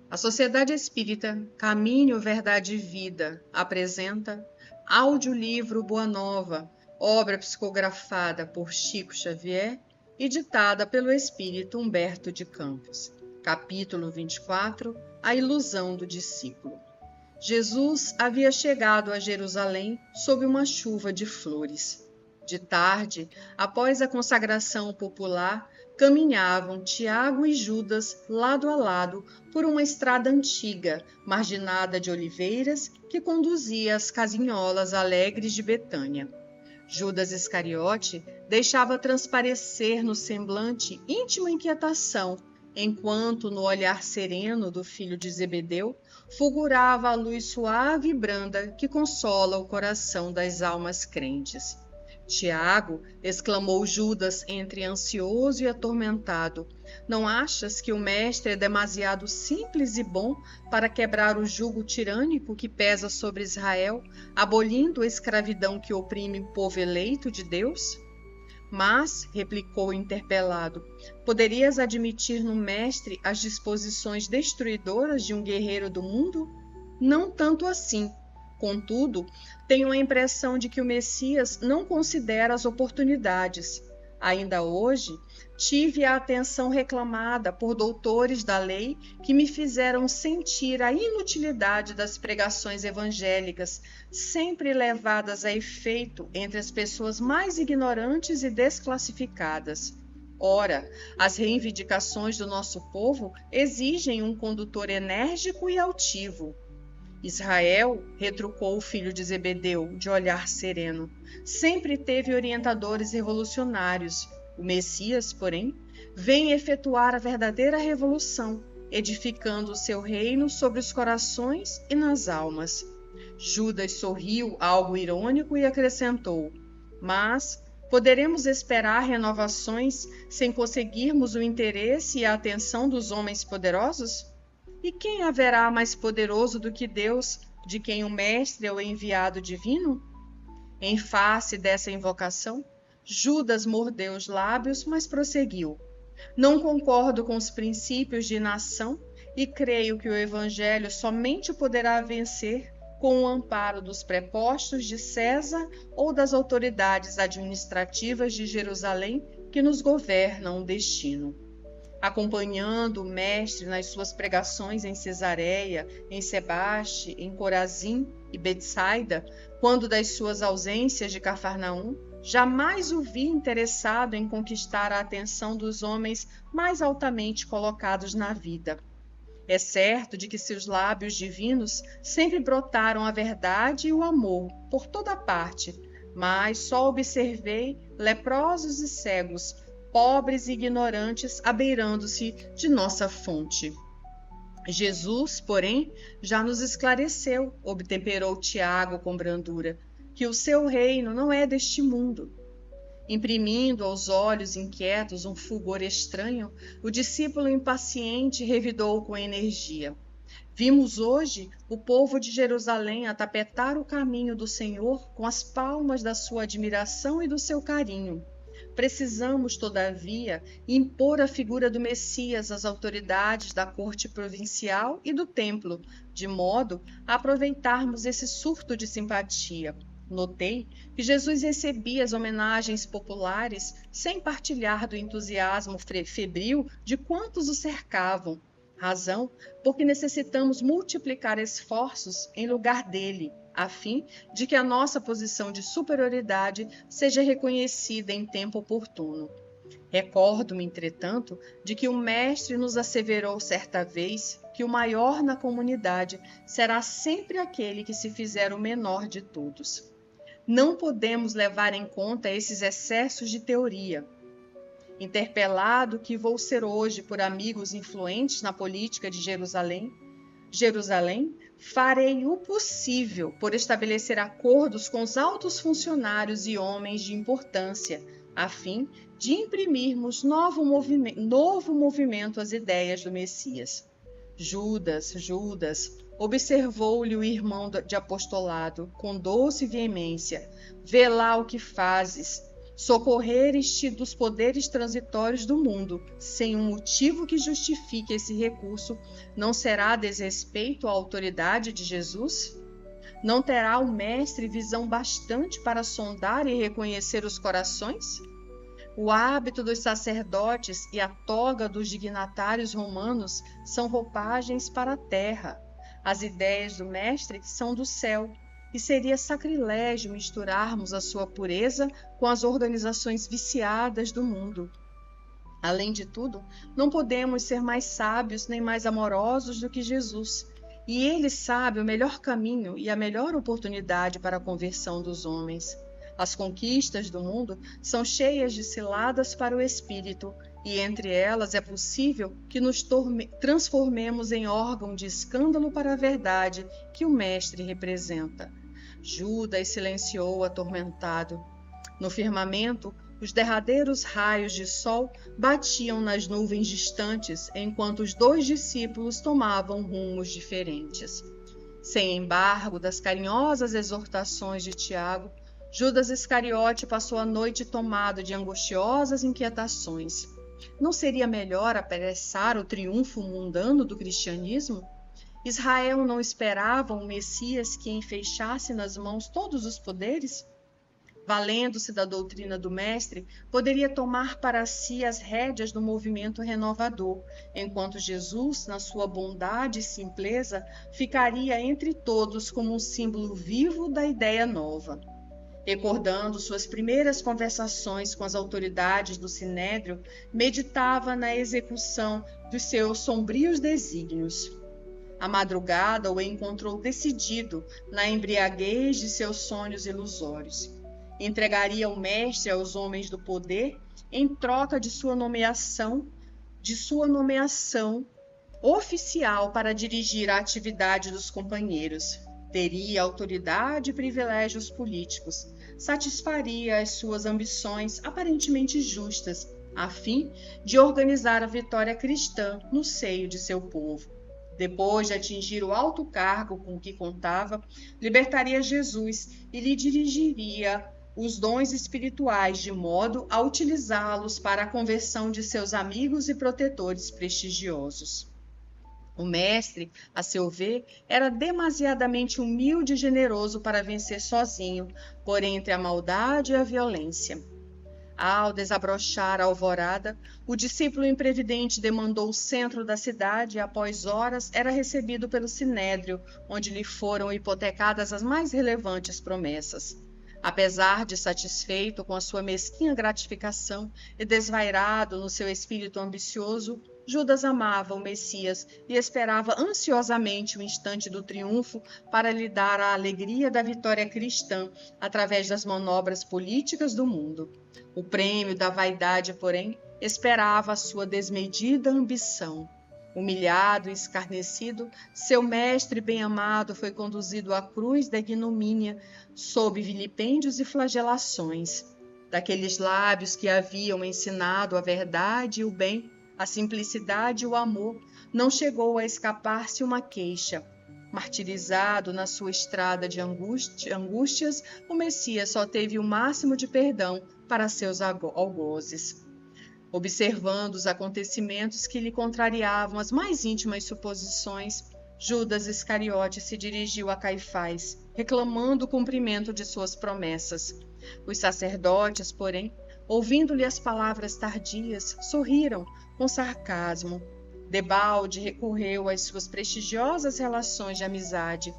A Sociedade Espírita Caminho, Verdade e Vida apresenta audiolivro Boa Nova, obra psicografada por Chico Xavier e ditada pelo Espírito Humberto de Campos. Capítulo 24, A Ilusão do Discípulo. Jesus havia chegado a Jerusalém sob uma chuva de flores. De tarde, após a consagração popular, caminhavam Tiago e Judas lado a lado por uma estrada antiga, marginada de oliveiras, que conduzia às casinholas alegres de Betânia. Judas Iscariote deixava transparecer no semblante íntima inquietação, enquanto no olhar sereno do filho de Zebedeu fulgurava a luz suave e branda que consola o coração das almas crentes. Tiago, exclamou Judas entre ansioso e atormentado, não achas que o mestre é demasiado simples e bom para quebrar o jugo tirânico que pesa sobre Israel, abolindo a escravidão que oprime o povo eleito de Deus? Mas, replicou o interpelado, poderias admitir no mestre as disposições destruidoras de um guerreiro do mundo? Não tanto assim. Contudo, tenho a impressão de que o Messias não considera as oportunidades. Ainda hoje, tive a atenção reclamada por doutores da lei que me fizeram sentir a inutilidade das pregações evangélicas, sempre levadas a efeito entre as pessoas mais ignorantes e desclassificadas. Ora, as reivindicações do nosso povo exigem um condutor enérgico e altivo. Israel, retrucou o filho de Zebedeu, de olhar sereno, sempre teve orientadores revolucionários. O Messias, porém, vem efetuar a verdadeira revolução, edificando o seu reino sobre os corações e nas almas. Judas sorriu algo irônico e acrescentou, mas poderemos esperar renovações sem conseguirmos o interesse e a atenção dos homens poderosos? E quem haverá mais poderoso do que Deus, de quem o Mestre é o enviado divino? Em face dessa invocação, Judas mordeu os lábios, mas prosseguiu. Não concordo com os princípios de nação e creio que o Evangelho somente poderá vencer com o amparo dos prepostos de César ou das autoridades administrativas de Jerusalém que nos governam o destino. Acompanhando o mestre nas suas pregações em Cesareia, em Sebaste, em Corazim e Betsaida, quando das suas ausências de Cafarnaum, jamais o vi interessado em conquistar a atenção dos homens mais altamente colocados na vida. É certo de que seus lábios divinos sempre brotaram a verdade e o amor por toda parte, mas só observei leprosos e cegos, pobres e ignorantes, abeirando-se de nossa fonte. Jesus, porém, já nos esclareceu, obtemperou Tiago com brandura, que o seu reino não é deste mundo. Imprimindo aos olhos inquietos um fulgor estranho, o discípulo impaciente revidou com energia. Vimos hoje o povo de Jerusalém atapetar o caminho do Senhor com as palmas da sua admiração e do seu carinho. Precisamos, todavia, impor a figura do Messias às autoridades da corte provincial e do templo, de modo a aproveitarmos esse surto de simpatia. Notei que Jesus recebia as homenagens populares sem partilhar do entusiasmo febril de quantos o cercavam, razão porque necessitamos multiplicar esforços em lugar dele, a fim de que a nossa posição de superioridade seja reconhecida em tempo oportuno. Recordo-me, entretanto, de que o mestre nos asseverou certa vez que o maior na comunidade será sempre aquele que se fizer o menor de todos. Não podemos levar em conta esses excessos de teoria. Interpelado que vou ser hoje por amigos influentes na política de Jerusalém, farei o possível por estabelecer acordos com os altos funcionários e homens de importância, a fim de imprimirmos novo movimento às ideias do Messias. Judas, observou-lhe o irmão de apostolado com doce veemência, vê lá o que fazes. Socorreres-te dos poderes transitórios do mundo, sem um motivo que justifique esse recurso, não será desrespeito à autoridade de Jesus? Não terá o mestre visão bastante para sondar e reconhecer os corações? O hábito dos sacerdotes e a toga dos dignatários romanos são roupagens para a terra. As ideias do mestre são do céu, e seria sacrilégio misturarmos a sua pureza com as organizações viciadas do mundo. Além de tudo, não podemos ser mais sábios nem mais amorosos do que Jesus, e ele sabe o melhor caminho e a melhor oportunidade para a conversão dos homens. As conquistas do mundo são cheias de ciladas para o espírito, e entre elas é possível que nos transformemos em órgão de escândalo para a verdade que o mestre representa. Judas silenciou atormentado. No firmamento, os derradeiros raios de sol batiam nas nuvens distantes, enquanto os 2 discípulos tomavam rumos diferentes. Sem embargo das carinhosas exortações de Tiago, Judas Iscariote passou a noite tomado de angustiosas inquietações. Não seria melhor apressar o triunfo mundano do cristianismo? Israel não esperava um Messias que enfeixasse nas mãos todos os poderes? Valendo-se da doutrina do Mestre, poderia tomar para si as rédeas do movimento renovador, enquanto Jesus, na sua bondade e simpleza, ficaria entre todos como um símbolo vivo da ideia nova. Recordando suas primeiras conversações com as autoridades do Sinédrio, meditava na execução dos seus sombrios desígnios. A madrugada o encontrou decidido na embriaguez de seus sonhos ilusórios. Entregaria o mestre aos homens do poder em troca de sua nomeação oficial para dirigir a atividade dos companheiros. Teria autoridade e privilégios políticos, satisfaria as suas ambições aparentemente justas, a fim de organizar a vitória cristã no seio de seu povo. Depois de atingir o alto cargo com que contava, libertaria Jesus e lhe dirigiria os dons espirituais de modo a utilizá-los para a conversão de seus amigos e protetores prestigiosos. O mestre, a seu ver, era demasiadamente humilde e generoso para vencer sozinho, por entre a maldade e a violência. Ao desabrochar a alvorada, o discípulo imprevidente demandou o centro da cidade e, após horas, era recebido pelo Sinédrio, onde lhe foram hipotecadas as mais relevantes promessas. Apesar de satisfeito com a sua mesquinha gratificação e desvairado no seu espírito ambicioso, Judas amava o Messias e esperava ansiosamente o instante do triunfo para lhe dar a alegria da vitória cristã através das manobras políticas do mundo. O prêmio da vaidade, porém, esperava a sua desmedida ambição. Humilhado e escarnecido, seu mestre bem-amado foi conduzido à cruz da ignomínia, sob vilipêndios e flagelações. Daqueles lábios que haviam ensinado a verdade e o bem, a simplicidade e o amor, não chegou a escapar-se uma queixa. Martirizado na sua estrada de angústias, o Messias só teve o máximo de perdão para seus algozes. Observando os acontecimentos que lhe contrariavam as mais íntimas suposições, Judas Iscariote se dirigiu a Caifás, reclamando o cumprimento de suas promessas. Os sacerdotes, porém, ouvindo-lhe as palavras tardias, sorriram com sarcasmo. Debalde recorreu às suas prestigiosas relações de amizade.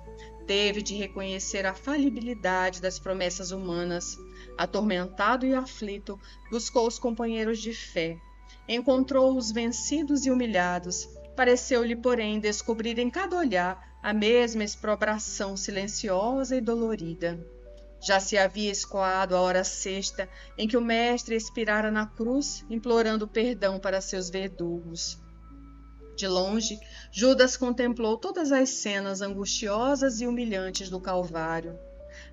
Teve de reconhecer a falibilidade das promessas humanas. Atormentado e aflito, buscou os companheiros de fé. Encontrou-os vencidos e humilhados. Pareceu-lhe, porém, descobrir em cada olhar a mesma exprobração silenciosa e dolorida. Já se havia escoado a hora sexta em que o mestre expirara na cruz, implorando perdão para seus verdugos. De longe, Judas contemplou todas as cenas angustiosas e humilhantes do Calvário.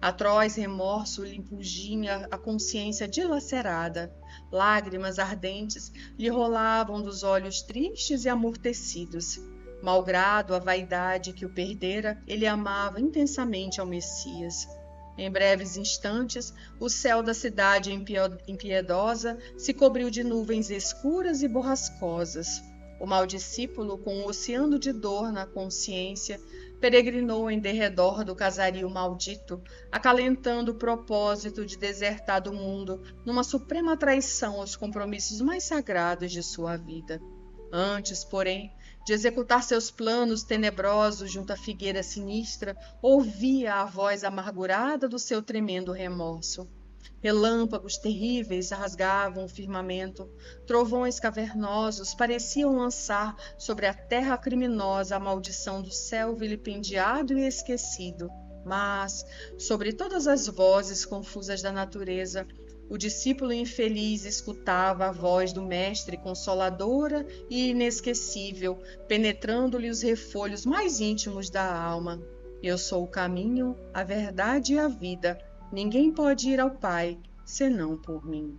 Atroz remorso lhe pungia a consciência dilacerada. Lágrimas ardentes lhe rolavam dos olhos tristes e amortecidos. Malgrado a vaidade que o perdera, ele amava intensamente ao Messias. Em breves instantes, o céu da cidade impiedosa se cobriu de nuvens escuras e borrascosas. O mau discípulo, com um oceano de dor na consciência, peregrinou em derredor do casario maldito, acalentando o propósito de desertar do mundo numa suprema traição aos compromissos mais sagrados de sua vida. Antes, porém, de executar seus planos tenebrosos junto à figueira sinistra, ouvia a voz amargurada do seu tremendo remorso. Relâmpagos terríveis rasgavam o firmamento, trovões cavernosos pareciam lançar sobre a terra criminosa a maldição do céu vilipendiado e esquecido. Mas, sobre todas as vozes confusas da natureza, o discípulo infeliz escutava a voz do Mestre consoladora e inesquecível, penetrando-lhe os refolhos mais íntimos da alma. Eu sou o caminho, a verdade e a vida. Ninguém pode ir ao Pai, senão por mim.